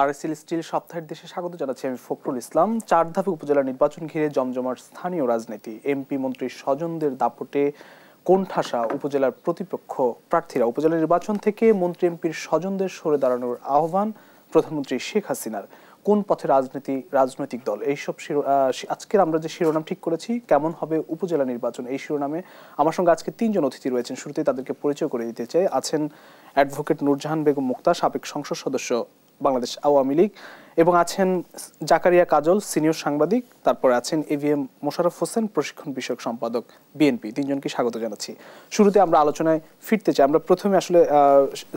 RSL still সপ্তাহের দেশে স্বাগত জানাচ্ছি আমি ফখরুল ইসলাম। 4 ধাপে উপজেলা নির্বাচন ঘিরে জমজমাট স্থানীয় রাজনীতি। এমপি মন্ত্রীর স্বজনদের দাপটে কোণঠাসা উপজেলার প্রতিপক্ষ প্রার্থীরা। উপজেলা নির্বাচন থেকে মন্ত্রী এমপির স্বজনদের সরে দাঁড়ানোর আহ্বান প্রধানমন্ত্রী শেখ হাসিনার। কোন পথে রাজনৈতিক দল, এইসব আজকের আমরা যে শিরোনাম ঠিক করেছি কেমন হবে উপজেলা নির্বাচন, এই শিরোনামে আমার সঙ্গে আজকে 3 জন অতিথি রয়েছেন। শুরুতেই তাদেরকে পরিচয় করে দিতে চাই। আছেন অ্যাডভোকেট নূরজাহান বেগম মুক্তা, সাবেক সংসদ সদস্য বাংলাদেশ আওয়ামী লীগ, এবং আছেন জাকারিয়া কাজল, সিনিয়র সাংবাদিক। তারপরে আছেন এভিএম মোশাররফ হোসেন, প্রশিক্ষণ বিষয়ক সম্পাদক, বিএনপি। 3 জনকে স্বাগত জানাচ্ছি। শুরুতে আমরা আলোচনায় ফিরতে চাই। আমরা প্রথমে আসলে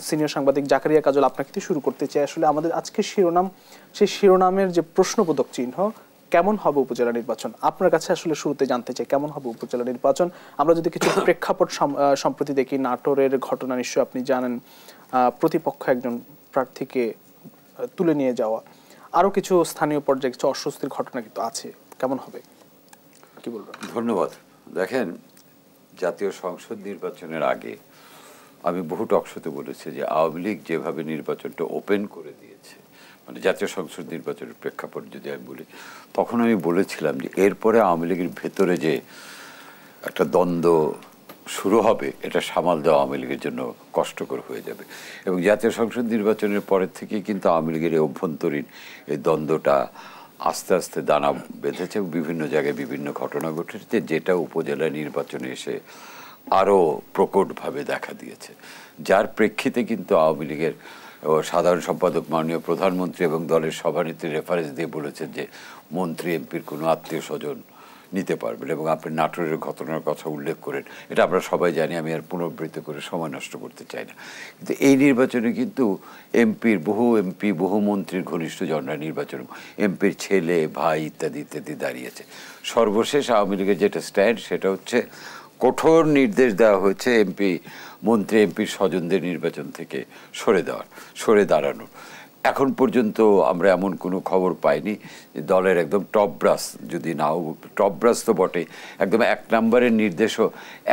সিনিয়র সাংবাদিক জাকারিয়া কাজল, আপনাকে শুরু করতে চাই। আসলে আমাদের আজকের শিরোনাম, সেই শিরোনামের যে প্রশ্নবোধক চিহ্ন, কেমন হবে উপজেলা নির্বাচন, আপনার কাছে আসলে শুরুতে জানতে চাই কেমন হবে উপজেলা নির্বাচন। আমরা যদি কিছু প্রেক্ষাপট সম্প্রতি দেখি, নাটোরের ঘটনা নিশ্চয়ই আপনি জানেন, প্রতিপক্ষ একজন প্রার্থীকে তুলে নিয়ে যাওয়া, আরো কিছু স্থানীয় পর্যায়ে কিছু অস্বস্তির ঘটনা কিন্তু আছে। কেমন হবে, কি বলবেন? ধন্যবাদ। দেখেন, জাতীয় সংসদ নির্বাচনের আগে আমি বহু টকশোতে বলেছি যে আওয়ামী লীগ যেভাবে নির্বাচনটা ওপেন করে দিয়েছে, মানে জাতীয় সংসদ নির্বাচনের প্রেক্ষাপট যদি আমি বলি, তখন আমি বলেছিলাম যে এরপরে আওয়ামী লীগের ভেতরে যে একটা দ্বন্দ্ব শুরু হবে, এটা সামাল দেওয়া আওয়ামী লীগের জন্য কষ্টকর হয়ে যাবে। এবং জাতীয় সংসদ নির্বাচনের পরের থেকেই কিন্তু আওয়ামী লীগের এই অভ্যন্তরীণ এই দ্বন্দ্বটা আস্তে আস্তে দানা বেঁধেছে এবং বিভিন্ন জায়গায় বিভিন্ন ঘটনা ঘটেছে, যেটা উপজেলা নির্বাচনে এসে আরও প্রকটভাবে দেখা দিয়েছে। যার প্রেক্ষিতে কিন্তু আওয়ামী লীগের সাধারণ সম্পাদক মাননীয় প্রধানমন্ত্রী এবং দলের সভানেত্রী রেফারেন্স দিয়ে বলেছেন যে মন্ত্রী এমপির কোনো আত্মীয় স্বজন নিতে পারবেন। এবং আপনি নাটোরের ঘটনার কথা উল্লেখ করেন, এটা আমরা সবাই জানি, আমি আর পুনরাবৃত্তি করে সময় নষ্ট করতে চাই না। কিন্তু এই নির্বাচনে কিন্তু বহু মন্ত্রীর ঘনিষ্ঠজনরা নির্বাচন, এমপির ছেলে, ভাই ইত্যাদি ইত্যাদি দাঁড়িয়েছে। সর্বশেষ আওয়ামী লীগের যেটা স্ট্যান্ড, সেটা হচ্ছে কঠোর নির্দেশ দেওয়া হয়েছে মন্ত্রী এমপির স্বজনদের নির্বাচন থেকে সরে দাঁড়ানোর। এখন পর্যন্ত আমরা এমন কোনো খবর পাইনি যে দলের একদম টপ ব্রাস, যদি নাও টপ ব্রাস তো বটে, একদম 1 নম্বরের নির্দেশও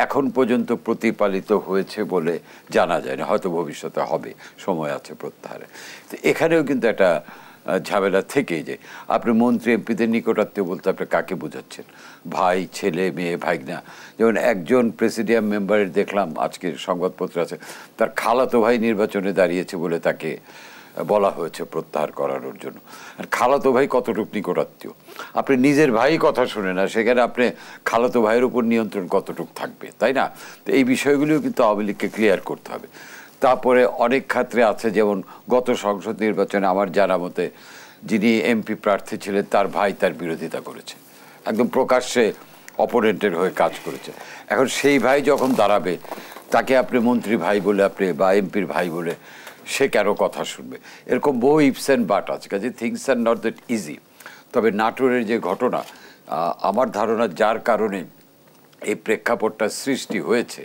এখন পর্যন্ত প্রতিপালিত হয়েছে বলে জানা যায় না। হয়তো ভবিষ্যতে হবে, সময় আছে প্রত্যাহারে। তো এখানেও কিন্তু একটা ঝামেলা থেকেই, যে আপনি মন্ত্রী এমপিদের নিকটাত্মীয় বলতে আপনি কাকে বোঝাচ্ছেন? ভাই, ছেলে, মেয়ে, ভাইগনা। যেমন একজন প্রেসিডিয়াম মেম্বারের দেখলাম আজকের সংবাদপত্র আছে, তার খালাতো ভাই নির্বাচনে দাঁড়িয়েছে বলে তাকে বলা হয়েছে প্রত্যাহার করানোর জন্য। আর খালাতো ভাই কতটুকু নিকটাত্মীয়? আপনি নিজের ভাই কথা শুনে না, সেখানে আপনি খালাতো ভাইয়ের উপর নিয়ন্ত্রণ কতটুকু থাকবে, তাই না? তো এই বিষয়গুলিও কিন্তু আওয়ামী লীগকে ক্লিয়ার করতে হবে। তারপরে অনেক ক্ষেত্রে আছে, যেমন গত সংসদ নির্বাচনে আমার জানা মতে যিনি এমপি প্রার্থী ছিলেন, তার ভাই তার বিরোধিতা করেছে, একদম প্রকাশ্যে অপোনেন্টের হয়ে কাজ করেছে। এখন সেই ভাই যখন দাঁড়াবে, তাকে আপনি মন্ত্রী ভাই বলে বা এমপির ভাই বলে সে কেন কথা শুনবে? এরকম বহু ইফস অ্যান্ড বাট আছে, কাজে things are not that easy. তবে নাটোরের যে ঘটনা, আমার ধারণা যার কারণে এই প্রেক্ষাপটটা সৃষ্টি হয়েছে,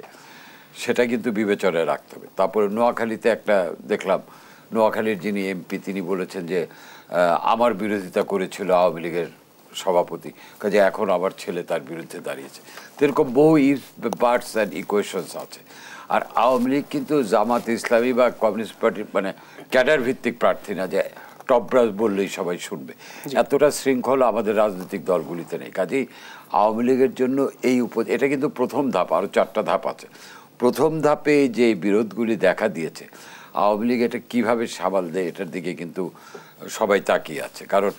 সেটা কিন্তু বিবেচনায় রাখতে হবে। তারপরে নোয়াখালীতে একটা দেখলাম, নোয়াখালীর যিনি এমপি তিনি বলেছেন যে আমার বিরোধিতা করেছিল আওয়ামী লীগের সভাপতি, কাজে এখন আমার ছেলে তার বিরুদ্ধে দাঁড়িয়েছে। তো এরকম বহু ইফ বাটস অ্যান্ড ইকুয়েশনস আছে। আর আওয়ামী লীগ কিন্তু জামাত ইসলামী বা কমিউনিস্ট পার্টির মানে ক্যাডার ভিত্তিক প্রার্থী না যে টপ ব্রাস বললেই সবাই শুনবে। এতটা শৃঙ্খলা আমাদের রাজনৈতিক দলগুলিতে নেই। কাজেই আওয়ামী লীগের জন্য এটা কিন্তু প্রথম ধাপ, আরও 4টা ধাপ আছে। প্রথম ধাপে যে বিরোধগুলি দেখা দিয়েছে, আওয়ামী লীগ এটা কীভাবে সামাল দেয়, এটার দিকে কিন্তু সবাই তাকিয়ে আছে। কারণ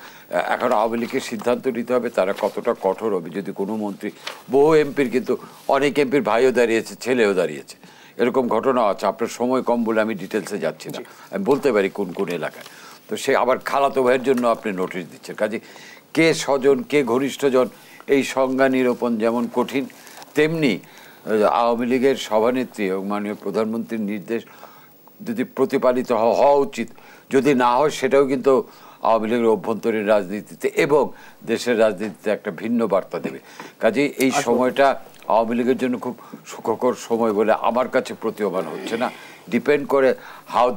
এখন আওয়ামী লীগের সিদ্ধান্ত নিতে হবে তারা কতটা কঠোর হবে। যদি কোনো মন্ত্রী, বহু এমপির কিন্তু অনেক এমপির ভাইও দাঁড়িয়েছে, ছেলেও দাঁড়িয়েছে, এরকম ঘটনা আছে। আপনার সময় কম বলে আমি ডিটেলসে যাচ্ছি না, আমি বলতে পারি কোন কোন এলাকায়। তো সে আবার খালাতো ভাইয়ের জন্য আপনি নোটিশ দিচ্ছেন। কাজে কে স্বজন, কে ঘনিষ্ঠজন, এই সংজ্ঞা নিরূপণ যেমন কঠিন, তেমনি আওয়ামী লীগের সভানেত্রী এবং মাননীয় প্রধানমন্ত্রীর নির্দেশ যদি প্রতিপালিত হওয়া উচিত, যদি না হয় সেটাও কিন্তু আওয়ামী লীগের অভ্যন্তরীণ রাজনীতিতে এবং দেশের রাজনীতিতে একটা ভিন্ন বার্তা দেবে। কাজেই এই সময়টা আওয়ামী লীগের জন্য খুব সুখকর সময় বলে আমার কাছে প্রতীয়মান হচ্ছে না। ডিপেন্ড করে how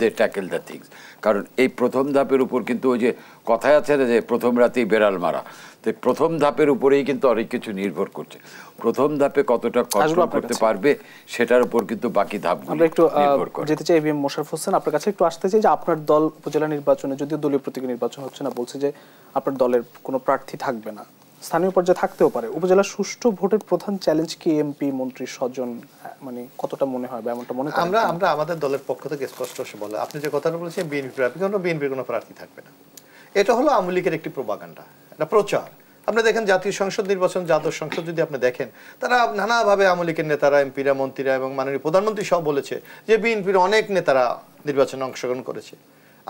they tackle the things. কারণ এই প্রথম ধাপের উপর কিন্তু ওই যে কথায় আছে না যে প্রথম রাতেই বেড়াল মারা, তো প্রথম ধাপের উপরেই কিন্তু অনেক কিছু নির্ভর করছে। প্রথম ধাপে কতটা কন্ট্রোল করতে পারবে সেটার উপর কিন্তু বাকি ধাপগুলো নির্ভর করে। যেতে চাই এবিএম মোশাররফ হোসেন, আপনার কাছে একটু আসতে চাই যে আপনার দল উপজেলা নির্বাচনে, যদিও দলীয় প্রতীকে নির্বাচন হচ্ছে না, বলছে যে আপনার দলের কোনো প্রার্থী থাকবে না, স্থানীয় পর্যায়ে থাকতেও পারে। উপজেলার সুষ্ঠু ভোটের প্রধান চ্যালেঞ্জ কি এমপি মন্ত্রী স্বজন, মানে কতটা মনে হয় বা এমনটা মনে করেন? আমরা আমাদের দলের পক্ষ থেকে স্পষ্ট বলে, আপনি যে কথাটা বলেছেন বিএনপির কোনো প্রার্থী থাকবে না, এটা হলো আওয়ামী লীগের একটি প্রোপাগান্ডা, এটা প্রচার। আপনি দেখেন জাতীয় সংসদ নির্বাচন, জাতীয় সংসদ যদি আপনি দেখেন, তারা নানাভাবে আওয়ামী লীগের নেতারা, এমপিরা, মন্ত্রীরা এবং মাননীয় প্রধানমন্ত্রী সব বলেছে যে বিএনপির অনেক নেতারা নির্বাচনে অংশগ্রহণ করেছে।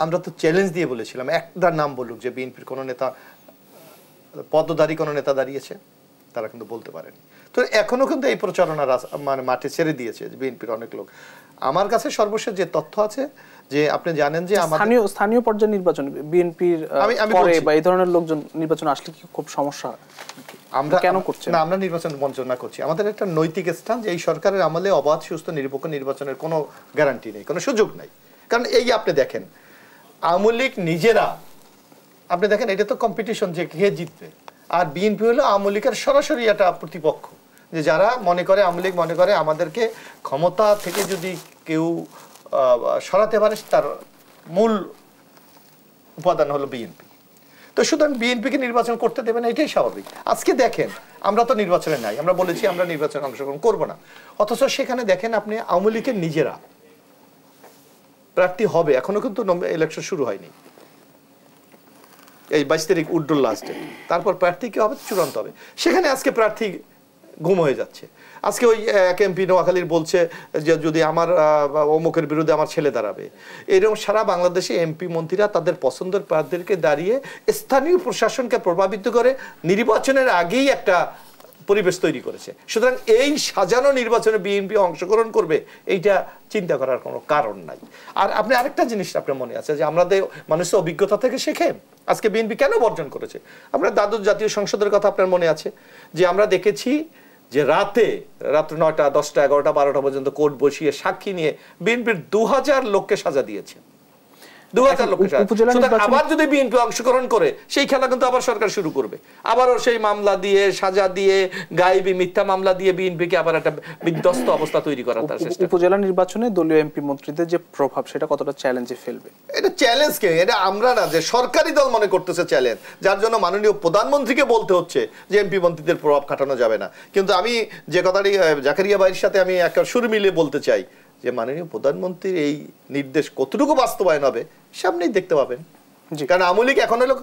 আমরা তো চ্যালেঞ্জ দিয়ে বলেছিলাম, একটা নাম বলুক যে বিএনপির কোনো নেতা, পদধারী কোনো নেতা দাঁড়িয়েছে, তারা কিন্তু বলতে পারেনি। তো এখনো কিন্তু এই প্রচারণা মানে মাঠে ছেড়ে দিয়েছে বিএনপির অনেক লোক। আমার কাছে সর্বশেষ যে তথ্য আছে যে আপনি জানেন যে স্থানীয় পর্যায়ে নির্বাচন বিএনপির পরে বা এই ধরনের লোকজন নির্বাচন আসলে কি খুব সমস্যা? আমরা কেন করছি না? আমরা নির্বাচন বঞ্চনা করছি। আমাদের একটা নৈতিক স্থান যে এই সরকারের আমলে অবাধ, সুস্থ, নিরপেক্ষ নির্বাচনের কোনো গ্যারান্টি নেই, কোনো সুযোগ নাই। কারণ এই আপনি দেখেন আওয়ামী লীগ নিজেরা, আপনি দেখেন এটা তো কম্পিটিশন যে কে জিতবে, আর বিএনপি হলো আওয়ামী লীগের সরাসরি একটা প্রতিপক্ষ, যে যারা মনে করে, আওয়ামী লীগ মনে করে আমাদেরকে ক্ষমতা থেকে যদি কেউ সরাতে পারে তার মূল উপাদান হলো বিএনপি। তো সুতরাং বিএনপিকে নির্বাচন করতে দেবে না, এটাই স্বাভাবিক। আজকে দেখেন আমরা তো নির্বাচনে নাই, আমরা বলেছি আমরা নির্বাচনে অংশগ্রহণ করবো না, অথচ সেখানে দেখেন আপনি আওয়ামী লীগের নিজেরা প্রার্থী হবে, এখনো কিন্তু ইলেকশন শুরু হয়নি, এই 22 তারিখ উড্ডুল লাস্টে, তারপর প্রার্থী কি হবে চূড়ান্ত হবে, সেখানে আজকে প্রার্থী গুম হয়ে যাচ্ছে। আজকে ওই এক এমপি নোয়াখালীর বলছে যে যদি আমার অমুকের বিরুদ্ধে আমার ছেলে দাঁড়াবে। এরকম সারা বাংলাদেশে এমপি মন্ত্রীরা তাদের পছন্দের প্রার্থীদেরকে দাঁড়িয়ে স্থানীয় প্রশাসনকে প্রভাবিত করে নির্বাচনের আগেই একটা পরিবেশ তৈরি করেছে। সুতরাং এই সাজানো নির্বাচনে বিএনপি অংশগ্রহণ করবে এইটা চিন্তা করার কোনো কারণ নাই। আর আপনি আরেকটা জিনিস আপনার মনে আছে যে আমাদের মানুষের অভিজ্ঞতা থেকে শেখে। আজকে বিএনপি কেন বর্জন করেছে? আমরা দ্বাদশ জাতীয় সংসদের কথা আপনার মনে আছে যে আমরা দেখেছি যে রাত্র 9টা, 10টা, 11টা, 12টা পর্যন্ত কোর্ট বসিয়ে সাক্ষী নিয়ে বিএনপির 2000 লোককে সাজা দিয়েছে। 2000 লোককে সাজা। আবার যদি বিএনপি অংশগ্রহণ করে সেই খেলা কিন্তু আবার সরকার শুরু করবে, আবারও সেই মামলা দিয়ে, সাজা দিয়ে, গায়েবী মিথ্যা মামলা দিয়ে বিএনপিকে আবার একটা বিধ্বস্ত অবস্থা তৈরি করার তার চেষ্টা। উপজেলা নির্বাচনে দলীয় এমপি মন্ত্রীদের যে প্রভাব সেটা কতটা চ্যালেঞ্জে ফেলবে? এটা চ্যালেঞ্জ কে? এটা আমরা না, যে সরকারি দল মনে করতেছে চ্যালেঞ্জ, যার জন্য মাননীয় প্রধানমন্ত্রীকে বলতে হচ্ছে যে এমপি মন্ত্রীদের প্রভাব খাটানো যাবে না। কিন্তু আমি যে কথাটি জাকারিয়া ভাইয়ের সাথে আমি একটা সুর মিলিয়ে বলতে চাই যে মাননীয় প্রধানমন্ত্রীর এই নির্দেশ কতটুকু বাস্তবায়ন হবে সামনেই দেখতে পাবেন। কারণ আওয়ামী লীগ এখন হলো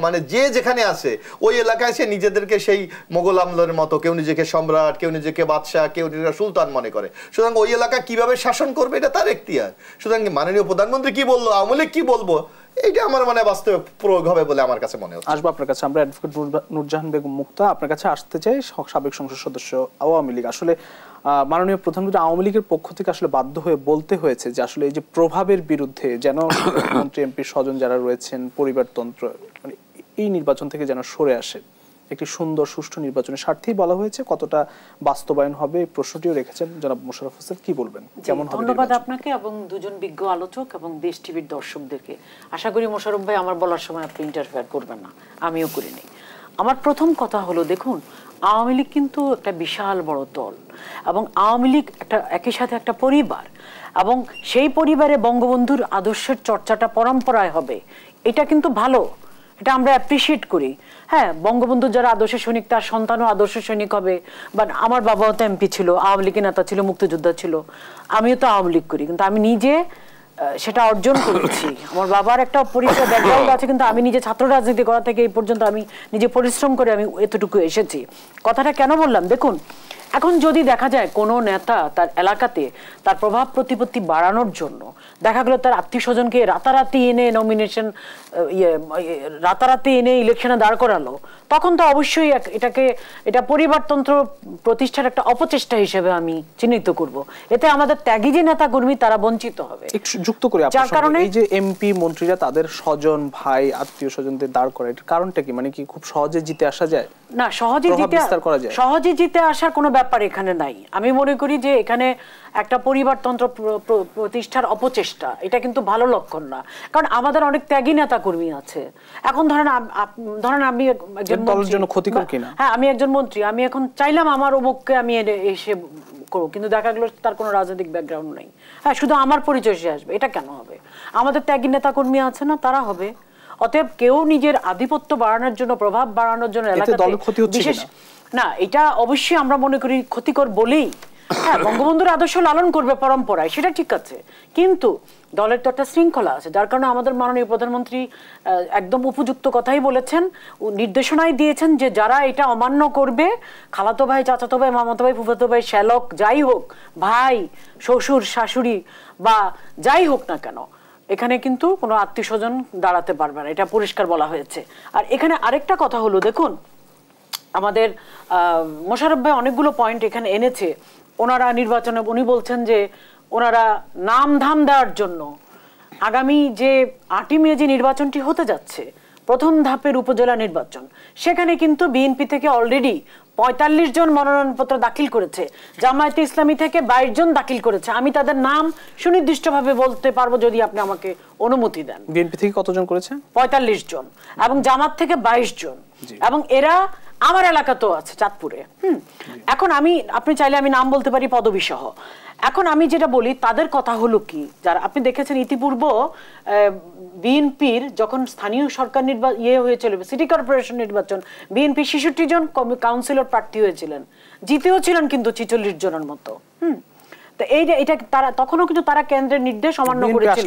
মানে যে যেখানে আছে ওই এলাকায় সে নিজেদেরকে সেই মোগল আমলের মতো, কেউ নিজেকে সম্রাট, কেউ নিজেকে বাদশাহ, কেউ নিজেকে সুলতান মনে করে। সুতরাং ওই এলাকা কিভাবে শাসন করবে এটা তার এখতিয়ার। সুতরাং মাননীয় প্রধানমন্ত্রী কি বললো, আওয়ামী লীগ কি বলবো, এইটা আমার মানে বাস্তবে প্রয়োগ হবে বলে আমার কাছে মনে হচ্ছে। আসবো আপনার কাছে। আমরা অ্যাডভোকেট নূরজাহান বেগম মুক্তা আপনার কাছে আসতে চাই, সাবেক সংসদ সদস্য আওয়ামী লীগ। আসলে মাননীয় প্রধানমন্ত্রী আওয়ামী লীগের পক্ষ থেকে আসলে বাধ্য হয়ে বলতে হয়েছে যে আসলে এই যে প্রভাবের বিরুদ্ধে যেন মন্ত্রী এমপি স্বজন যারা রয়েছেন, পরিবারতন্ত্র, মানে এই নির্বাচন থেকে যেন সরে আসে, একটি সুন্দর সুষ্ঠু নির্বাচনের স্বার্থেই বলা হয়েছে। কতটা বাস্তবায়ন হবে এই প্রশ্নটিও রেখেছেন জনাব মোশাররফ হোসেন, কি বলবেন? কেমন হবে? ধন্যবাদ আপনাকে এবং দুজন বিজ্ঞ আলোচক এবং দেশ টিভির দর্শকদেরকে। আশা করি মোশাররফ ভাই আমার বলার সময় আপনি ইন্টারফেয়ার করবেন না, আমিও করিনি। আমার প্রথম কথা হলো, দেখুন আওয়ামী লীগ কিন্তু একটা বিশাল বড় দল এবং আওয়ামী লীগ একটা একই সাথে একটা পরিবার, এবং সেই পরিবারে বঙ্গবন্ধুর আদর্শের চর্চাটা পরম্পরায় হবে, এটা কিন্তু ভালো, এটা আমরা অ্যাপ্রিসিয়েট করি। হ্যাঁ, বঙ্গবন্ধুর যারা আদর্শ সৈনিক তার সন্তানও আদর্শ সৈনিক হবে, বাট আমার বাবাও তো এমপি ছিল, আওয়ামী লীগের নেতা ছিল, মুক্তিযোদ্ধা ছিল, আমিও তো আওয়ামী লীগ করি, কিন্তু আমি নিজে সেটা অর্জন করেছি। আমার বাবার একটা পরিচয় ব্যাকগ্রাউন্ড আছে, কিন্তু আমি নিজে ছাত্র রাজনীতি করা থেকে এই পর্যন্ত আমি নিজে পরিশ্রম করে আমি এতটুকু এসেছি। কথাটা কেন বললাম, দেখুন এখন যদি দেখা যায় কোনো নেতা তার এলাকাতে তার প্রভাব প্রতিপত্তি বাড়ানোর জন্য দেখা গেল তার আত্মীয় স্বজনকে রাতারাতি এনে নমিনেশন রাতারাতি এনে ইলেকশনে দাঁড় করালো, তখন তো অবশ্যই এটা পরিবারতন্ত্র প্রতিষ্ঠার একটা অপচেষ্টা হিসেবে আমি চিহ্নিত করব। এতে আমাদের ত্যাগী যে নেতা কর্মী তারা বঞ্চিত হবে। যুক্ত করে যার কারণে এই যে এমপি মন্ত্রীরা তাদের স্বজন, ভাই, আত্মীয় স্বজনদের দাঁড় করায়, এর কারণটা কি? মানে কি খুব সহজে জিতে আসা যায়? না, সহজে জিতে আসার কোনো ব্যাপার এখানে নাই। আমি মনে করি যে এখানে একটা পরিবারতন্ত্র প্রতিষ্ঠার অপচেষ্টা, এটা কিন্তু ভালো লক্ষণ না। কারণ আমাদের অনেক ত্যাগী নেতা কর্মী আছে। এখন ধরেন আমি একজন দলের জন্য ক্ষতিকর কিনা, হ্যাঁ আমি একজন মন্ত্রী, আমি এখন চাইলাম আমার অমুককে আমি এসে করবো, কিন্তু দেখা গেল তার কোনো রাজনৈতিক ব্যাকগ্রাউন্ড নেই, হ্যাঁ শুধু আমার পরিচয় সে আসবে, এটা কেন হবে? আমাদের ত্যাগী নেতা কর্মী আছে না, তারা হবে। অতএব কেউ নিজের আধিপত্য বাড়ানোর জন্য, প্রভাব বাড়ানোর জন্য এলাকাতে বিশেষ না, এটা অবশ্যই আমরা মনে করি ক্ষতিকর বলেই। হ্যাঁ বঙ্গবন্ধুর আদর্শ লালন করবে পরম্পরায়, সেটা ঠিক আছে, কিন্তু দলের তো একটা শৃঙ্খলা আছে, যার কারণে আমাদের মাননীয় প্রধানমন্ত্রী একদম উপযুক্ত কথাই বলেছেন, নির্দেশনাই দিয়েছেন যে যারা এটা অমান্য করবে, খালাতো ভাই, চাচাতো ভাই, মামাতো ভাই, ফুফাতো ভাই, শ্যালক যাই হোক, ভাই, শ্বশুর, শাশুড়ি বা যাই হোক না কেন, এখানে কিন্তু কোনো আত্মীয় স্বজন দাঁড়াতে পারবে না, এটা পরিষ্কার বলা হয়েছে। আর এখানে আরেকটা কথা হলো, দেখুন আমাদের মোশাররফ ভাই অনেকগুলো পয়েন্ট এখানে এনেছে। ওনারা নির্বাচনে উনি বলছেন যে ওনারা নাম ধাম দেওয়ার জন্য আগামী যে 8ই মে যে নির্বাচনটি হতে যাচ্ছে, প্রথম ধাপের উপজেলা নির্বাচন, সেখানে কিন্তু বিএনপি থেকে অলরেডি 45 জন মনোনয়নপত্র দাখিল করেছে, জামায়াতে ইসলামী থেকে 22 জন দাখিল করেছে। আমি তাদের নাম সুনির্দিষ্টভাবে বলতে পারবো যদি আপনি আমাকে অনুমতি দেন। বিএনপি থেকে কতজন করেছে? 45 জন, এবং জামাত থেকে 22 জন, এবং এরা আমার এলাকাতেও আছে চাঁদপুরে। এখন আপনি চাইলে আমি নাম বলতে পারি পদবি সহ। এখন আমি যেটা বলি, তাদের কথা হলো কি, যারা আপনি দেখেছেন ইতিপূর্ব বিএনপির যখন স্থানীয় সরকার হয়েছিল, সিটি কর্পোরেশন নির্বাচন, বিএনপি 66 জন কাউন্সিলর প্রার্থী হয়েছিলেন, জিতেও ছিলেন কিন্তু 46 জনের মতো। তো এটা তারা তখনও কিন্তু তারা কেন্দ্রের নির্দেশ অমান্য করেছিল।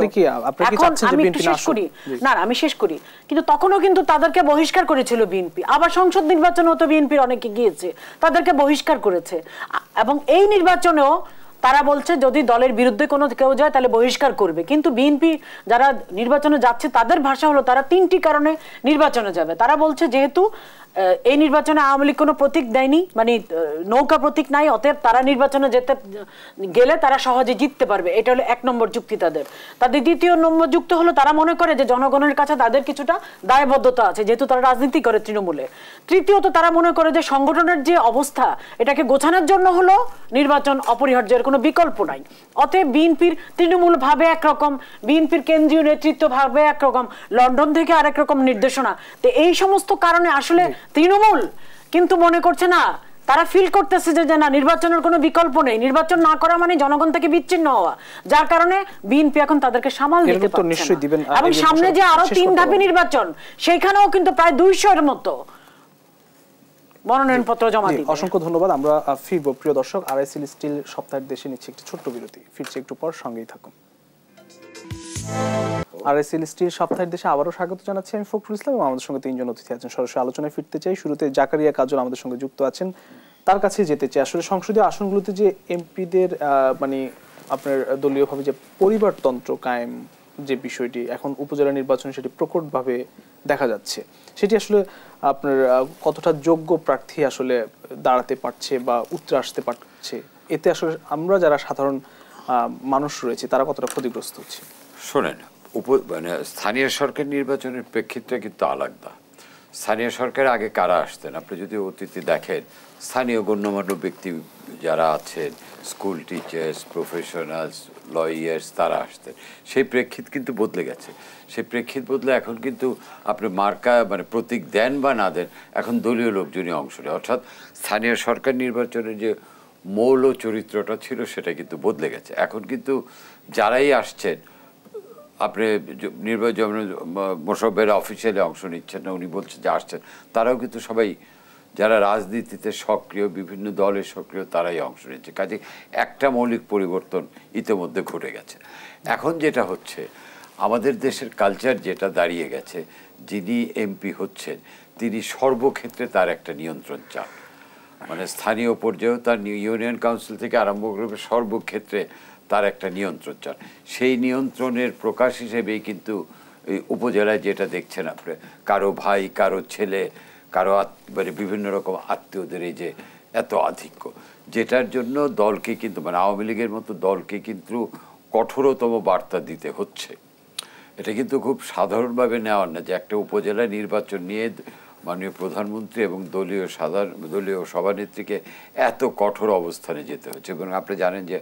এখন আমি একটু শেষ করি, না আমি শেষ করি, কিন্তু তখনও কিন্তু তাদেরকে বহিষ্কার করেছিল বিএনপি। আবার সংসদ নির্বাচনেও তো বিএনপির অনেকে গিয়েছে, তাদেরকে বহিষ্কার করেছে। এবং এই নির্বাচনেও তারা বলছে যদি দলের বিরুদ্ধে কোনো কেউ যায় তাহলে বহিষ্কার করবে, কিন্তু বিএনপি যারা নির্বাচনে যাচ্ছে তাদের ভাষা হলো তারা 3টি কারণে নির্বাচনে যাবে। তারা বলছে যেহেতু এই নির্বাচনে আওয়ামী লীগ কোনো প্রতীক দেয়নি, মানে নৌকা প্রতীক নাই, অতএব তারা নির্বাচনে যেতে গেলে তারা সহজে জিততে পারবে, এটা হলো 1 নম্বর যুক্তি তাদের। দ্বিতীয় নম্বর যুক্তি হলো তারা মনে করে যে জনগণের কাছে তাদের কিছুটা দায়বদ্ধতা আছে, যেহেতু তারা রাজনীতি করে তৃণমূলে। তৃতীয়ত তারা মনে করে যে সংগঠনের যে অবস্থা, এটাকে গোছানোর জন্য হলো নির্বাচন অপরিহার্যের কোনো বিকল্প নাই। অতএব বিএনপির তৃণমূল ভাবে একরকম, বিএনপির কেন্দ্রীয় নেতৃত্ব ভাবে একরকম, লন্ডন থেকে আরেক রকম নির্দেশনা। তো এই সমস্ত কারণে আসলে তৃণমূল কিন্তু মনে করছে না, তারা ফিল করতেছে যে না, নির্বাচনের কোনো বিকল্প নেই, নির্বাচন না করা মানে জনগণ থেকে বিচ্ছিন্ন হওয়া, যার কারণে বিএনপি এখন তাদেরকে সামাল দিতে পারছে না। এবং সামনে যে আরো 3 ধাপে নির্বাচন, সেইখানেও কিন্তু প্রায় 200-এর মতো মনোনয়নপত্র জমা দিবে। অসংখ্য ধন্যবাদ। আমরা ফিরব প্রিয় দর্শক, আরআইএসএল স্টিল সপ্তাহের দেশে নিচ্ছে একটি ছোট্ট বিরতি, ফিরছে একটু পর, সঙ্গেই থাকুন। আরআইএসএল স্টিল সপ্তাহের দেশে আবারও স্বাগত জানাচ্ছি আমি ফখরুল ইসলাম, এবং আমাদের সঙ্গে 3 জন অতিথি আছেন। সরাসরি আলোচনায় ফিরতে চাই। শুরুতে জাকারিয়া কাজল আমাদের সঙ্গে যুক্ত আছেন, তার কাছে যেতে চাই। আসলে সংসদীয় আসনগুলোতে যে এমপিদের মানে আপনার দলীয়ভাবে যে পরিবারতন্ত্র কায়েম যে বিষয়টি এখন উপজেলা নির্বাচনে সেটি প্রকটভাবে দেখা যাচ্ছে, সেটি আসলে আপনার কতটা যোগ্য প্রার্থী আসলে দাঁড়াতে পারছে বা উতরে আসতে পারছে, এতে আসলে আমরা যারা সাধারণ মানুষ রয়েছে তারা কতটা ক্ষতিগ্রস্ত হচ্ছে? শোনেন, মানে স্থানীয় সরকার নির্বাচনের প্রেক্ষিতটা কিন্তু আলাদা। স্থানীয় সরকার আগে কারা আসতেন, আপনি যদি অতীতে দেখেন, স্থানীয় গণ্যমান্য ব্যক্তি যারা আছেন, স্কুল টিচার্স, প্রফেশনালস, লয়ার্স, তারা আসতেন। সেই প্রেক্ষিত কিন্তু বদলে গেছে। সেই প্রেক্ষিত বদলে এখন কিন্তু আপনি মার্কা মানে প্রতীক দেন বা না দেন, এখন দলীয় লোকজনই অংশ নেয়। অর্থাৎ স্থানীয় সরকার নির্বাচনের যে মৌল চরিত্রটা ছিল সেটা কিন্তু বদলে গেছে। এখন কিন্তু যারাই আসছেন, আপনি নির্বাচন মোশাররফের অফিসিয়ালি অংশ নিচ্ছেন না, উনি বলছেন যে আসছেন, তারাও কিন্তু সবাই যারা রাজনীতিতে সক্রিয়, বিভিন্ন দলের সক্রিয়, তারাই অংশ নিচ্ছে। কাজে একটা মৌলিক পরিবর্তন ইতিমধ্যে ঘটে গেছে। এখন যেটা হচ্ছে, আমাদের দেশের কালচার যেটা দাঁড়িয়ে গেছে, যিনি এমপি হচ্ছেন তিনি সর্বক্ষেত্রে তার একটা নিয়ন্ত্রণ চান। মানে স্থানীয় পর্যায়েও তার ইউনিয়ন কাউন্সিল থেকে আরম্ভ করে সর্বক্ষেত্রে তার একটা নিয়ন্ত্রণ চান। সেই নিয়ন্ত্রণের প্রকাশ হিসেবেই কিন্তু এই উপজেলায় যেটা দেখছেন আপনি, কারো ভাই, কারো ছেলে, কারো মানে বিভিন্ন রকম আত্মীয়দের এই যে এত আধিক্য, যেটার জন্য দলকে কিন্তু মানে আওয়ামী লীগের মতো দলকে কিন্তু কঠোরতম বার্তা দিতে হচ্ছে। এটা কিন্তু খুব সাধারণভাবে নেওয়ার না যে একটা উপজেলা নির্বাচন নিয়ে মাননীয় প্রধানমন্ত্রী এবং দলীয় সভানেত্রীকে এত কঠোর অবস্থানে যেতে হচ্ছে। এবং আপনি জানেন যে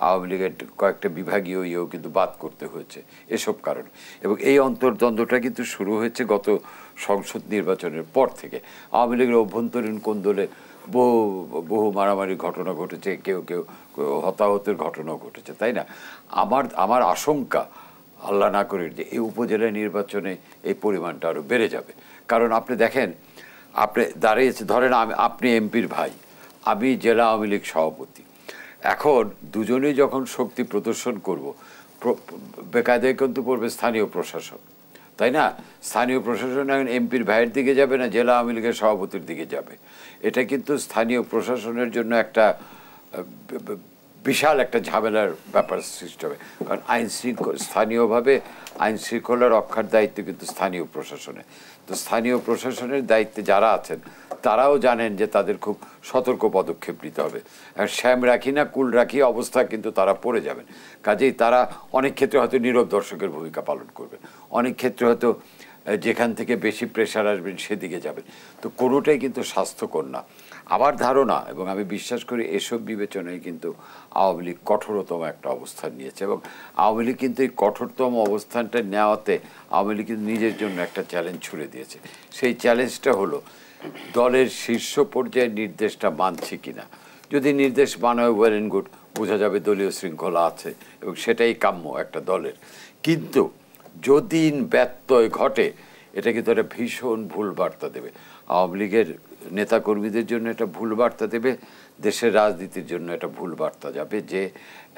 আওয়ামী লীগের কয়েকটা বিভাগীয় ইয়েও কিন্তু বাদ করতে হয়েছে এসব কারণে। এবং এই অন্তর্দ্বন্দ্বটা কিন্তু শুরু হয়েছে গত সংসদ নির্বাচনের পর থেকে। আওয়ামী লীগের অভ্যন্তরীণ কোন্দলে বহু মারামারি ঘটনা ঘটেছে, কেউ কেউ হতাহতের ঘটনাও ঘটেছে, তাই না? আমার আশঙ্কা, আল্লাহ না করে, যে এই উপজেলা নির্বাচনে এই পরিমাণটা আরও বেড়ে যাবে। কারণ আপনি দেখেন, আপনি দাঁড়িয়েছে, ধরেন আপনি এমপির ভাই, আমি জেলা আওয়ামী লীগ সভাপতি। এখন দুজনেই যখন শক্তি প্রদর্শন করব, বেকায়দায় কিন্তু পড়বে স্থানীয় প্রশাসন, তাই না? স্থানীয় প্রশাসন এখন এমপির ভাইয়ের দিকে যাবে না জেলা আওয়ামী লীগের সভাপতির দিকে যাবে। এটা কিন্তু স্থানীয় প্রশাসনের জন্য একটা বিশাল একটা ঝামেলার ব্যাপার সৃষ্টি হবে। কারণ স্থানীয়ভাবে আইন শৃঙ্খলা রক্ষার দায়িত্ব কিন্তু স্থানীয় প্রশাসনের। তো স্থানীয় প্রশাসনের দায়িত্বে যারা আছেন তারাও জানেন যে তাদের খুব সতর্ক পদক্ষেপ নিতে হবে। আর শ্যাম রাখি না কুল রাখি অবস্থা কিন্তু তারা পড়ে যাবেন। কাজেই তারা অনেক ক্ষেত্রে হয়তো নীরব দর্শকের ভূমিকা পালন করবেন, অনেক ক্ষেত্রে হয়তো যেখান থেকে বেশি প্রেশার আসবেন সেদিকে যাবেন। তো কোনোটাই কিন্তু স্বাস্থ্যকর না। আমার ধারণা এবং আমি বিশ্বাস করি এসব বিবেচনায় কিন্তু আওয়ামী লীগ কঠোরতম একটা অবস্থান নিয়েছে। এবং আওয়ামী লীগ কিন্তু এই কঠোরতম অবস্থানটা নেওয়াতে আওয়ামী লীগ কিন্তু নিজের জন্য একটা চ্যালেঞ্জ ছুড়ে দিয়েছে। সেই চ্যালেঞ্জটা হলো দলের শীর্ষ পর্যায়ের নির্দেশটা মানছে কিনা। যদি নির্দেশ মানায় ওয়েল অ্যান্ড গুড, বোঝা যাবে দলীয় শৃঙ্খলা আছে এবং সেটাই কাম্য একটা দলের। কিন্তু যদি ব্যত্যয় ঘটে, এটা কিন্তু একটা ভীষণ ভুল বার্তা দেবে আওয়ামী লীগের নেতাকর্মীদের জন্য, এটা ভুল বার্তা দেবে দেশের রাজনীতির জন্য, এটা ভুল বার্তা যাবে যে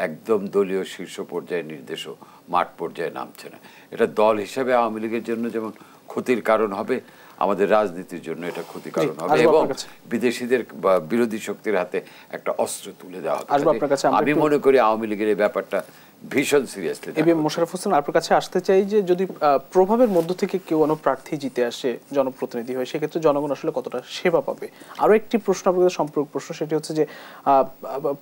একদম দলীয় শীর্ষ পর্যায়ের নির্দেশও মাঠ পর্যায়ে নামছে না। এটা দল হিসাবে আওয়ামী লীগের জন্য যেমন ক্ষতির কারণ হবে, আমাদের রাজনীতির জন্য এটা ক্ষতির কারণ হবে এবং বিদেশিদের বা বিরোধী শক্তির হাতে একটা অস্ত্র তুলে দেওয়া হবে। আমি মনে করি আওয়ামী লীগের এই ব্যাপারটা ভীষণ সিরিয়াসলি। মোশাররফ হোসেন, আপনার কাছে আসতে চাই যে যদি প্রভাবের মধ্য থেকে কেউ প্রার্থী জিতে আসে, জনপ্রতিনিধি হয়, সেক্ষেত্রে জনগণ আসলে কতটা সেবা পাবে? আরো একটি প্রশ্ন আপনাদের সম্পর্ক প্রশ্ন, সেটি হচ্ছে যে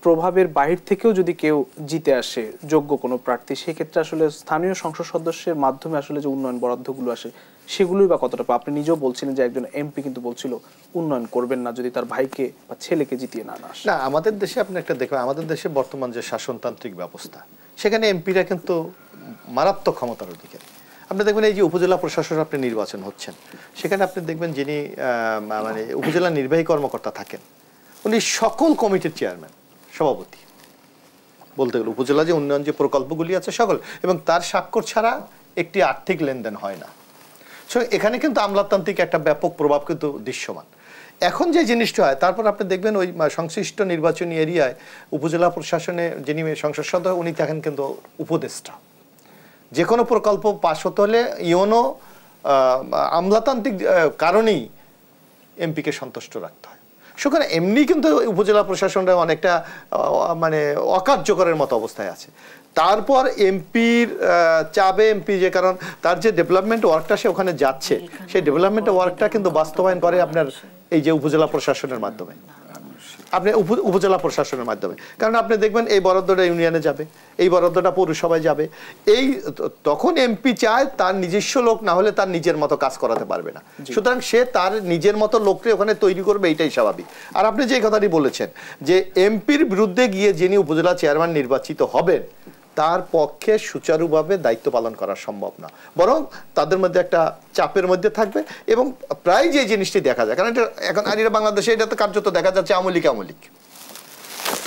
প্রভাবের বাহির থেকেও যদি কেউ জিতে আসে যোগ্য কোনো প্রার্থী, সেক্ষেত্রে আসলে স্থানীয় সংসদ সদস্যের মাধ্যমে আসলে যে উন্নয়ন বরাদ্দগুলো আসে সেগুলোই বা কতটা? আপনি নিজেও বলছিলেন যে একজন এমপি কিন্তু বলছিল উন্নয়ন করবেন না যদি তার ভাইকে বা ছেলেকে জিতিয়ে না আসে। না, আমাদের দেশে আপনি একটা দেখবেন, আমাদের দেশে বর্তমান যে শাসনতান্ত্রিক ব্যবস্থা, সেখানে এমপিরা কিন্তু মারাত্মক ক্ষমতার অধিকারী। আপনি দেখবেন এই যে উপজেলা প্রশাসন আপনি নির্বাচন হচ্ছেন, সেখানে আপনি দেখবেন যিনি মানে উপজেলা নির্বাহী কর্মকর্তা থাকেন, উনি সকল কমিটির চেয়ারম্যান, সভাপতি বলতে গেলে উপজেলা যে উন্নয়ন যে প্রকল্পগুলি আছে সকল, এবং তার স্বাক্ষর ছাড়া একটি আর্থিক লেনদেন হয় না। এখানে কিন্তু আমলাতান্ত্রিক একটা ব্যাপক প্রভাব কিন্তু দৃশ্যমান। এখন যে জিনিসটা হয়, তারপর আপনি দেখবেন ওই সংশ্লিষ্ট নির্বাচনী এরিয়ায় উপজেলা প্রশাসনে যিনি সংসদ সদস্য, উনি থাকেন কিন্তু উপদেষ্টা। যে কোনো প্রকল্প পাশ হতে হলে ইউনো আমলাতান্ত্রিক কারণেই এমপিকে সন্তুষ্ট রাখতে হয়। সুতরাং এমনি কিন্তু উপজেলা প্রশাসনটা অনেকটা মানে অকার্যকরের মতো অবস্থায় আছে। তারপর এমপির চাবে, এমপি যে কারণ তার যে ডেভেলপমেন্ট ওয়ার্কটা সে ওখানে যাচ্ছে, সেই ডেভেলপমেন্ট ওয়ার্কটা কিন্তু বাস্তবায়ন করে আপনার এই যে উপজেলা প্রশাসনের মাধ্যমে, আপনি উপজেলা প্রশাসনের মাধ্যমে। কারণ আপনি দেখবেন এই বরাদ্দটা ইউনিয়নে যাবে, এই বরাদ্দটা পৌরসভায় যাবে, এই তখন এমপি চায় তার নিজস্ব লোক না হলে তার নিজের মতো কাজ করাতে পারবে না। সুতরাং সে তার নিজের মতো লোককে ওখানে তৈরি করবে, এইটাই স্বাভাবিক। আর আপনি যে কথাটি বলেছেন যে এমপির বিরুদ্ধে গিয়ে যিনি উপজেলা চেয়ারম্যান নির্বাচিত হবেন, তার পক্ষে সুচারুভাবে দায়িত্ব পালন করা সম্ভব না, বরং তাদের মধ্যে একটা চাপের মধ্যে থাকবে। এবং প্রায় যে জিনিসটি দেখা যায়, কারণ এটা এখন আর বাংলাদেশে এটা তো কার্যত দেখা যাচ্ছে আমলিক,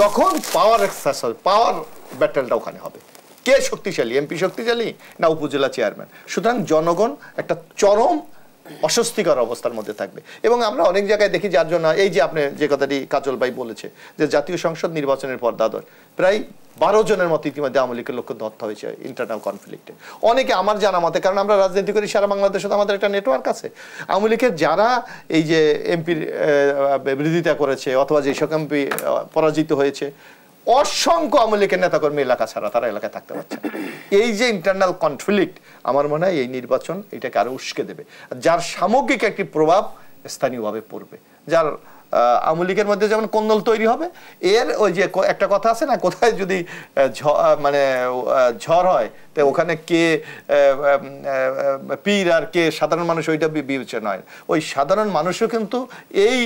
তখন পাওয়ার এক্সারসাইজ, পাওয়ার ব্যাটেলটা ওখানে হবে, কে শক্তিশালী, এমপি শক্তিশালী না উপজেলা চেয়ারম্যান। সুতরাং জনগণ একটা চরম অস্বস্তিকর অবস্থার মধ্যে থাকবে। এবং আমরা অনেক জায়গায় দেখি, যার জন্য এই যে আপনি যে কথাটি কাজল ভাই বলেছে যে জাতীয় সংসদ নির্বাচনের পর দাদর প্রায় 12 জনের মতো ইতিমধ্যে আওয়ামী লীগের লোক ধরতে হয়েছে ইন্টারনাল কনফ্লিক্টে। অনেকে আমার জানা মতে, কারণ আমরা রাজনীতি করি সারা বাংলাদেশে, আমাদের একটা নেটওয়ার্ক আছে, আওয়ামী লীগের যারা এই যে এমপির বিরোধিতা করেছে অথবা যেসব এমপি পরাজিত হয়েছে, অসংখ্য আওয়ামী লীগের নেতাকর্মী এলাকা ছাড়া তারা এলাকায় থাকতে পারছে। এই যে ইন্টারনাল কনফ্লিক্ট, আমার মনে হয় এই নির্বাচন এটাকে আরো উস্কে দেবে, যার সামগ্রিক একটি প্রভাব স্থানীয়ভাবে পড়বে, যার আওয়ামী লীগের মধ্যে যেমন কোন্দল তৈরি হবে, এর ওই যে একটা কথা আছে না, কোথায় যদি মানে ঝড় হয় তো ওখানে কে পীর আর কে সাধারণ মানুষ ওইটা বিবেচনা হয়। ওই সাধারণ মানুষও কিন্তু এই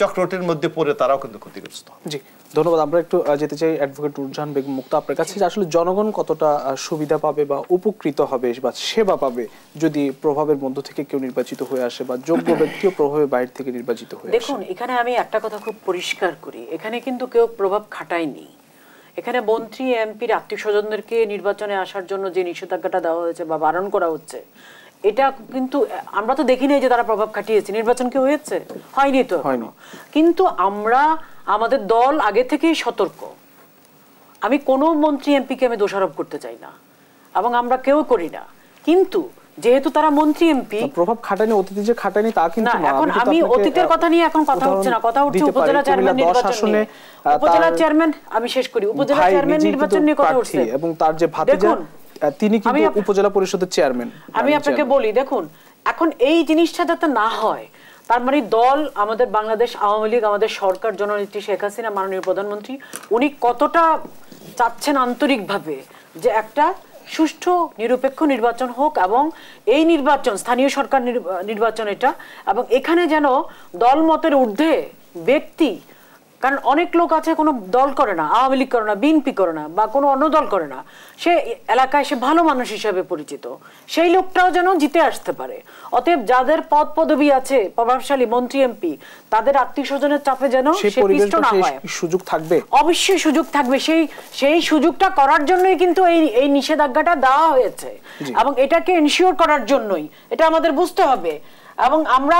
চক্রটির মধ্যে পড়ে তারাও কিন্তু ক্ষতিগ্রস্ত। জি, ধন্যবাদ। আমরা একটু যেতে চাই অ্যাডভোকেট নুরজাহান বেগম মুক্তা আপনার কাছে, আসলে জনগণ কতটা সুবিধা পাবে বা উপকৃত হবে বা সেবা পাবে যদি প্রভাবের মধ্য থেকে কেউ নির্বাচিত হয়ে আসে বা যোগ্য ব্যক্তিও প্রভাবের বাইরে থেকে নির্বাচিত হয়ে আসে? দেখুন, এখানে আমি একটা কথা খুব পরিষ্কার করি, এখানে কিন্তু কেউ প্রভাব খাটায়নি। এখানে মন্ত্রী এমপির আত্মীয় স্বজনদেরকে নির্বাচনে আসার জন্য যে নিষেধাজ্ঞাটা দেওয়া হয়েছে বা বারণ করা হচ্ছে, এটা কিন্তু আমরা তো দেখি নাই যে তারা প্রভাব খাটিয়েছে। নির্বাচন কি হয়েছে? হয়নি তো এখনো। কিন্তু আমরা, আমাদের দল আগে থেকেই সতর্ক। আমি কোনো মন্ত্রী এমপিকে আমি দোষারোপ করতে চাই না এবং আমরা কেউ করি না, কিন্তু যেহেতু তারা মন্ত্রী এমপি, প্রভাব খাটায়নি, অতীতে যে খাটায়নি তা কিন্তু না। এখন আমি অতীতের কথা নিয়ে এখন কথা হচ্ছে না, কথা হচ্ছে উপজেলা চেয়ারম্যান নির্বাচন নিয়ে। উপজেলা চেয়ারম্যান, আমি শেষ করি, উপজেলা চেয়ারম্যান নির্বাচন নিয়ে কথা হচ্ছে এবং তার যে ভাতিজা তিনি কিন্তু উপজেলা পরিষদের চেয়ারম্যান। আমি আপনাকে বলি, দেখুন, এখন এই জিনিসটা যাতে না হয়, তার মানে দল, আমাদের বাংলাদেশ আওয়ামী লীগ, আমাদের সরকার, জননেত্রী শেখ হাসিনা, মাননীয় প্রধানমন্ত্রী, উনি কতটা চাচ্ছেন আন্তরিকভাবে যে একটা সুষ্ঠু নিরপেক্ষ নির্বাচন হোক এবং এই নির্বাচন স্থানীয় সরকার নির্বাচন এটা, এবং এখানে যেন দল মতের ঊর্ধ্বে ব্যক্তি, কারণ অনেক লোক আছে কোনো দল করে না, আওয়ামী লীগ করে না, বিএনপি করে না বা কোনো অন্য দল করে না, সে এলাকায় সে ভালো মানুষ হিসেবে পরিচিত, সেই লোকটাও যেন জিতে আসতে পারে। অতএব যাদের পদ পদবি আছে, প্রভাবশালী মন্ত্রী এমপি, তাদের আত্মীয় স্বজনের চাপে যেন সে পিষ্ট না হয়। সুযোগ থাকবে, অবশ্যই সুযোগ থাকবে। সেই সুযোগটা করার জন্যই কিন্তু এই নিষেধাজ্ঞাটা দেওয়া হয়েছে এবং এটাকে এনশিওর করার জন্যই, এটা আমাদের বুঝতে হবে। এবং আমরা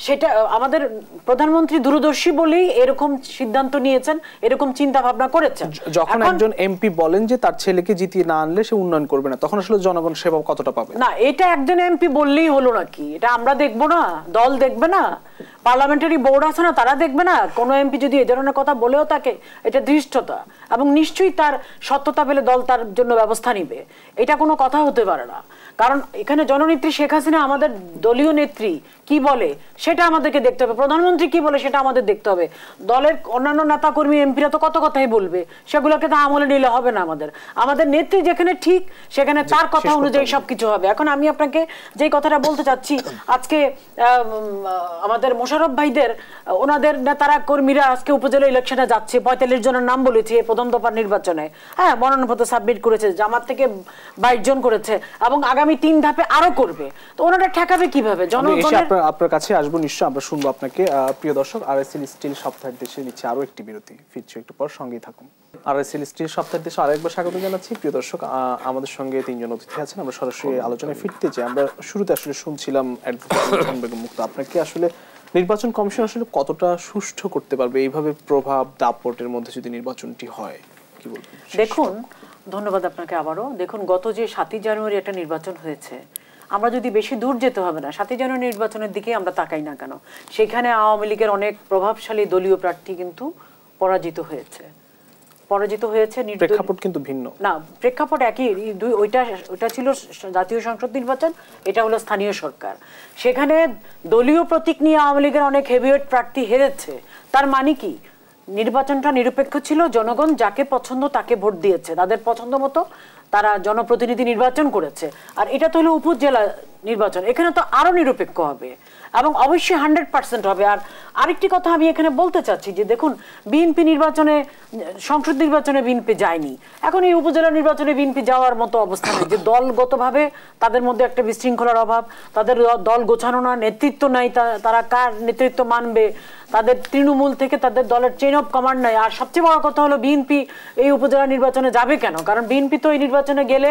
সেটা, আমাদের প্রধানমন্ত্রী দূরদর্শী বলেই এরকম সিদ্ধান্ত নিয়েছেন, এরকম চিন্তা ভাবনা করেছেন। যখন একজন এমপি বলেন যে তার ছেলেকে জিতিয়ে না আনলে সে উন্নয়ন করবে না, তখন আসলে জনগণ সেবা কতটা পাবে? না, এটা একজন এমপি বললেই হলো নাকি? এটা আমরা দেখবো না? দল দেখবে না? পার্লামেন্টারি বোর্ড আছে না, তারা দেখবে না? কোনো এমপি যদি এই ধরনের কথা বলেও থাকে, এটা ধৃষ্টতা, এবং নিশ্চয়ই তার সত্যতা পেলে দল তার জন্য ব্যবস্থা নিবে। এটা কোনো কথা হতে পারে না। কারণ এখানে জননেত্রী শেখ হাসিনা, আমাদের দলীয় নেত্রী, কি বলে সেটা আমাদেরকে দেখতে হবে, প্রধানমন্ত্রী কি বলে সেটা আমাদের দেখতে হবে। দলের অন্যান্য নেতা কর্মী এমপিরা তো কত কথাই বলবে, সেগুলোকে তো আমলে নিলে হবে না। আমাদের নেত্রী যেখানে ঠিক, সেখানে তার কথা অনুযায়ী সবকিছু হবে। এখন আমি আপনাকে যে কথাটা বলতে চাচ্ছি, আজকে আমাদের মোশাররফ ভাইদের, ওনাদের নেতারা কর্মীরা আজকে উপজেলা ইলেকশনে যাচ্ছে, ৪৫ জনের নাম বলেছে প্রথম দফার নির্বাচনে। হ্যাঁ, মনোনয়নপত্র সাবমিট করেছে, জামাত থেকে ২২ জন করেছে এবং আগামী ৩ ধাপে আরো করবে। তো ওনারা ঠেকাবে কিভাবে? জনগণের আপনার কাছে আসবো নিশ্চয়, আমরা শুনবো আপনাকে। প্রিয় দর্শক, আরএসএল স্টিল সপ্তাহের দেশে নিচ্ছে আরো একটি বিরতি, ফিরছি একটু পর, সঙ্গেই থাকুন। আরএসএল স্টিল সপ্তাহের দেশে আরেকবার স্বাগত জানাচ্ছি। প্রিয় দর্শক, আমাদের সঙ্গে ৩ জন অতিথি আছেন, আমরা সরাসরি আলোচনায় ফিরতে চাই। আমরা শুরুতে আসলে শুনছিলাম অ্যাডভোকেট নুরজাহান বেগম মুক্তা, আপনাকে আসলে নির্বাচন কমিশন আসলে কতটা সুষ্ঠু করতে পারবে এইভাবে প্রভাব দাপটের মধ্যে যদি নির্বাচনটি হয়, কি বলবেন? দেখুন, ধন্যবাদ আপনাকে আবারও। দেখুন, গত যে ৭ই জানুয়ারি একটা নির্বাচন হয়েছে, আমরা যদি বেশি দূর যেতে হবে না, ৭ই জানুয়ারি নির্বাচনের দিকে আমরা তাকাই না কেন, সেখানে আওয়ামী লীগের অনেক প্রভাবশালী দলীয় প্রার্থী কিন্তু পরাজিত হয়েছে। প্রেক্ষাপট কিন্তু ভিন্ন না, প্রেক্ষাপট একই। ওইটা ছিল জাতীয় সংসদ নির্বাচন, এটা হলো স্থানীয় সরকার। সেখানে দলীয় প্রতীক নিয়ে আওয়ামী লীগের অনেক হেভিওয়েট প্রার্থী হেরেছে। তার মানে কি? নির্বাচনটা নিরপেক্ষ ছিল, জনগণ যাকে পছন্দ তাকে ভোট দিয়েছে, তাদের পছন্দ মতো তারা জনপ্রতিনিধি নির্বাচন করেছে। আর এটা তো হলো উপজেলা নির্বাচন, এখানে তো আরো নিরপেক্ষ হবে এবং অবশ্যই 100% হবে। আর আরেকটি কথা আমি এখানে বলতে চাচ্ছি যে দেখুন, বিএনপি নির্বাচনে, সংসদ নির্বাচনে বিএনপি যায়নি, এখন এই উপজেলা নির্বাচনে বিএনপি যাওয়ার মতো অবস্থা নেই। যে দলগতভাবে তাদের মধ্যে একটা বিশৃঙ্খলার অভাব, তাদের দল গোছানো না, নেতৃত্ব নাই, তারা কার নেতৃত্ব মানবে, তাদের তৃণমূল থেকে তাদের দলের চেইন অফ কমান্ড নাই। আর সবচেয়ে বড় কথা হলো, বিএনপি এই উপজেলা নির্বাচনে যাবে কেন? কারণ বিএনপি তো এই নির্বাচনে গেলে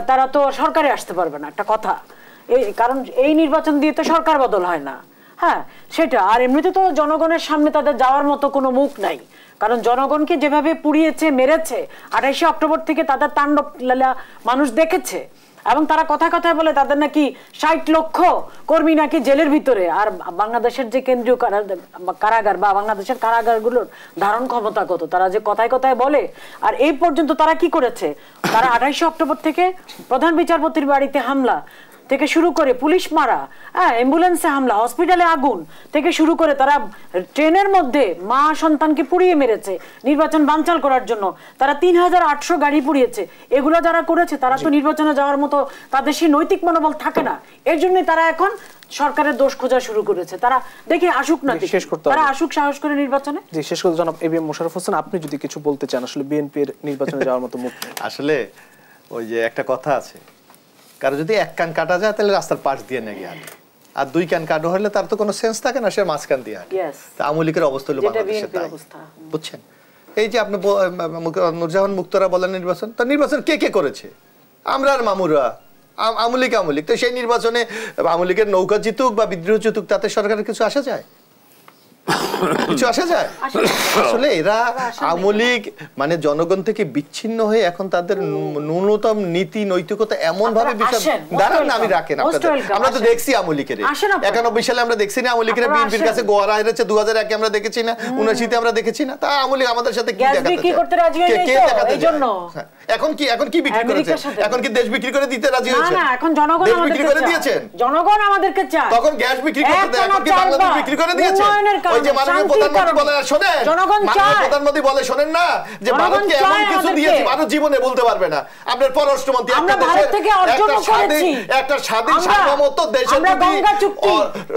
তারা তো সরকারে আসতে পারবে না, একটা কথা। কারণ এই নির্বাচন দিয়ে তো সরকার বদল হয় না। হ্যাঁ, সেটা। আর এমনিতে তো জনগণের সামনে তাদের যাওয়ার মতো কোনো মুখ নাই, কারণ জনগণকে যেভাবে পুড়িয়েছে, মেরেছে, ২৮শে অক্টোবর থেকে তাদের তাণ্ডব লীলা মানুষ দেখেছে। এবং তারা কথায় কথায় বলে তাদের নাকি ৬০ লক্ষ কর্মী নাকি জেলের ভিতরে। আর বাংলাদেশের যে কেন্দ্রীয় কারাগার বা বাংলাদেশের কারাগারগুলোর ধারণ ক্ষমতা কত, তারা যে কথায় কথায় বলে। আর এই পর্যন্ত তারা কি করেছে? তারা ২৮শে অক্টোবর থেকে প্রধান বিচারপতির বাড়িতে হামলা, থেকে শুরু করে পুলিশ মারা, অ্যাম্বুলেন্সে হামলা, হসপিটালে আগুন থেকে শুরু করে তারা ট্রেনের মধ্যে মা সন্তানকে পুড়িয়ে মেরেছে নির্বাচন বানচাল করার জন্য, তারা 3800 গাড়ি পুড়িয়েছে। এগুলো যারা করেছে তারা তো নির্বাচনে যাওয়ার মতো তাদের সেই নৈতিক মনোবল থাকে না। এর জন্য তারা এখন সরকারের দোষ খোঁজা শুরু করেছে। তারা দেখে আসুক না, তারা আসুক সাহস করে নির্বাচনে। জি, শেষ করে জনাব এবিএম মোশাররফ হোসেন, আপনি যদি কিছু বলতে চান, আসলে বিএনপির নির্বাচনে যাওয়ার মতো মুখ নেই। আসলে ওই যে একটা কথা আছে, কারো যদি এক কান কাটা যায় তাহলে রাস্তার পাশ দিয়ে নিয়ে গিয়ে হাঁটে, আর দুই কান কাটা হলে তার তো কোনো সেন্স থাকে না, সে মাঝখান দিয়ে হাঁটে। তা আওয়ামী লীগের অবস্থা হলো বাংলাদেশে তাই, বুঝছেন? এই যে আপনি নুরজাহান মুক্তারা বলেন নির্বাচন, তা নির্বাচন কে কে করেছে? আমরা আর মামুরা, আওয়ামী লীগ। তো সেই নির্বাচনে আওয়ামী লীগের নৌকা জিতুক বা বিদ্রোহ জিতুক, তাতে সরকারের কিছু আসা যায়? কিছু আসা যায়? আসলে এরা আওয়ামী লীগ মানে জনগণ থেকে বিচ্ছিন্ন হয়ে এখন তাদের ন্যূনতম নীতি নৈতিকতা এমন ভাবে দাঁড়ান না, আমি রাখেন আপনাদের, আমরা তো দেখছি আওয়ামী লীগের 91 সালে আমরা দেখছি না আওয়ামী লীগের বিএনপির কাছে গোয়ারা হেরেছে, 2001 আমরা দেখেছি না, 79 আমরা দেখেছি না। তা আওয়ামী লীগ আমাদের সাথে কি দেখাতে চায়? এখন কি বিক্রি করেছে? এখন কি দেশ বিক্রি করে দিতে রাজি হয়েছে? না, এখন জনগণ দেশ বিক্রি করে দিয়েছেন, জনগণ আমাদেরকে চায়। তখন গ্যাস বিক্রি করতে দেয়, এখন কি বাংলাদেশ বিক্রি করে দিয়েছে? ওই যে মাননীয় প্রধানমন্ত্রী বলে, শোনেন, মাননীয় প্রধানমন্ত্রী বলে, শোনেন না, যে ভারতকে এমন কিছু দিয়েছে ভারত জীবনে বলতে পারবে না। আপনার পররাষ্ট্রমন্ত্রী একটা দেশের একটা স্বাধীন সার্বভৌমত্ব দেশের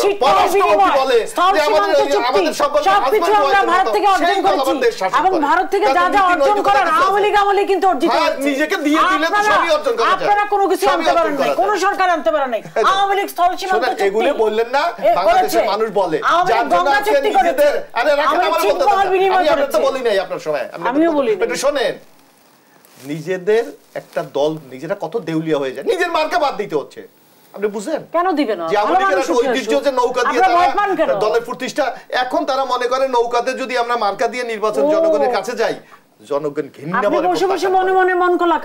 যদি পররাষ্ট্রমন্ত্রী বলে যে আমাদের সকল সবকিছু আমরা ভারত থেকে অর্জন করেছি, এবং ভারত থেকে যা যা অর্জন করার আওয়ামী লীগ কিন্তু অর্জিত হয়েছে। নিজেকে দিয়ে দিলে তো সবই অর্জন করা যায়। আপনারা কোনো কিছু আনতে পারেন না, কোনো সরকার আনতে পারে না। আওয়ামী লীগ স্থল সীমান্ত চুক্তি এগুলো বললেন না, বাংলাদেশের মানুষ বলে যার জন্য আজকে নিজেদের, আরে রাখেন, আমার বলতে আমি আপনার তো বলি নাই আপনার সময়, আমিও বলি একটু শুনেন, নিজেদের একটা দল নিজেরা কত দেউলিয়া হয়ে যায়, নিজের মার্কা বাদ দিতে হচ্ছে। আপনি বুঝেন কেন দিবে না? যে আমাদের ঐতিহ্য যে নৌকা দিয়ে তারা দলের প্রতিষ্ঠা, এখন তারা মনে করে নৌকাতে যদি আমরা মার্কা দিয়ে নির্বাচন জনগণের কাছে যাই, জনগণ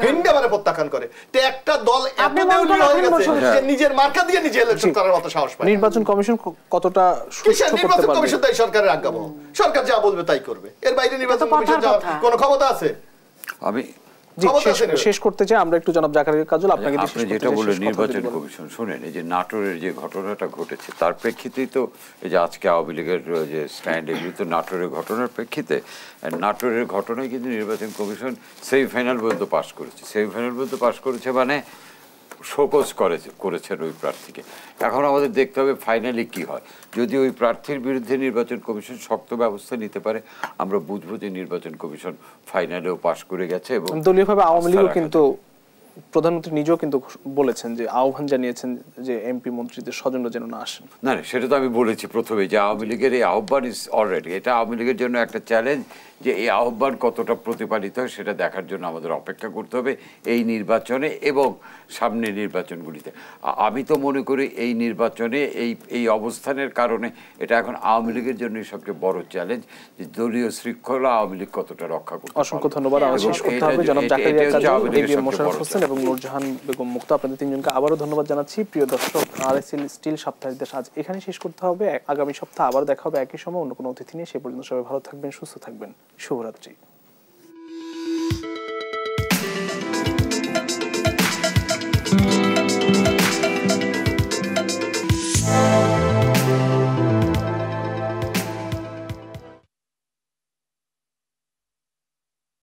ঘৃণাভাবে প্রত্যাখ্যান করে। তো একটা দল এত দেউলিয়া হয়ে গেছে যে নিজের মার্কা দিয়ে নিজে ইলেকশন করার মতো সাহস পায়। নির্বাচন কমিশন কতটা সুষ্ঠু করতে নির্বাচন পারবে? কমিশন তাই সরকারের আজ্ঞাবহ, সরকার যা বলবে তাই করবে, এর বাইরে নির্বাচন কমিশন যাওয়ার কোনো ক্ষমতা আছে? আমি শেষ করতে চাই আমরা একটু, জনাব জাকারিয়া কাজল, আপনাকে আপনি যেটা বললেন নির্বাচন কমিশন, শুনেন, এই যে নাটোরের যে ঘটনাটা ঘটেছে তার প্রেক্ষিতেই তো এই যে আজকে আওয়ামী লীগের যে স্ট্যান্ড, এগুলো তো নাটোরের ঘটনার প্রেক্ষিতে। নাটোরের ঘটনায় কিন্তু নির্বাচন কমিশন সেমিফাইনাল পর্যন্ত পাস করেছে, সেমিফাইনাল পর্যন্ত পাস করেছে মানে শোকজ করেছেন ওই প্রার্থীকে। এখন আমাদের দেখতে হবে ফাইনালি কি হয়। যদি ওই প্রার্থীর বিরুদ্ধে নির্বাচন কমিশন শক্ত ব্যবস্থা নিতে পারে, আমরা বুঝবো যে নির্বাচন কমিশন ফাইনালেও পাস করে গেছে। এবং দলীয়ভাবে আওয়ামী লীগও কিন্তু, প্রধানমন্ত্রী নিজেও কিন্তু বলেছেন যে আহ্বান জানিয়েছেন যে এমপি মন্ত্রীদের স্বজনরা যেন না আসেন। না, সেটা তো আমি বলেছি প্রথমে যে আওয়ামী লীগের এই আহ্বান ইজ অলরেডি, এটা আওয়ামী লীগের জন্য একটা চ্যালেঞ্জ, যে এই আহ্বান কতটা প্রতিপালিত হয় সেটা দেখার জন্য আমাদের অপেক্ষা করতে হবে এই নির্বাচনে এবং সামনে নির্বাচনগুলিতে। আমি তো মনে করি এই নির্বাচনে এই অবস্থানের কারণে এটা এখন আওয়ামী লীগের জন্য সবচেয়ে বড় চ্যালেঞ্জ, যে দলীয় শৃঙ্খলা আওয়ামী লীগ কতটা রক্ষা করতে। অসংখ্য ধন্যবাদ। শেষ করতে হবে জনাব জাকারিয়া কাজল, এবিএম মোশাররফ হোসেন এবং নূরজাহান বেগম মুক্তা, আপনাদের তিনজনকে আবারও ধন্যবাদ জানাচ্ছি। প্রিয় দর্শক, আরএসএল স্টিল সাপ্তাহিক দেশ আজ এখানে শেষ করতে হবে। আগামী সপ্তাহে আবার দেখা হবে একই সময় অন্য কোনো অতিথি নিয়ে। সে পর্যন্ত সবাই ভালো থাকবেন, সুস্থ থাকবেন। শুভরাত্রি।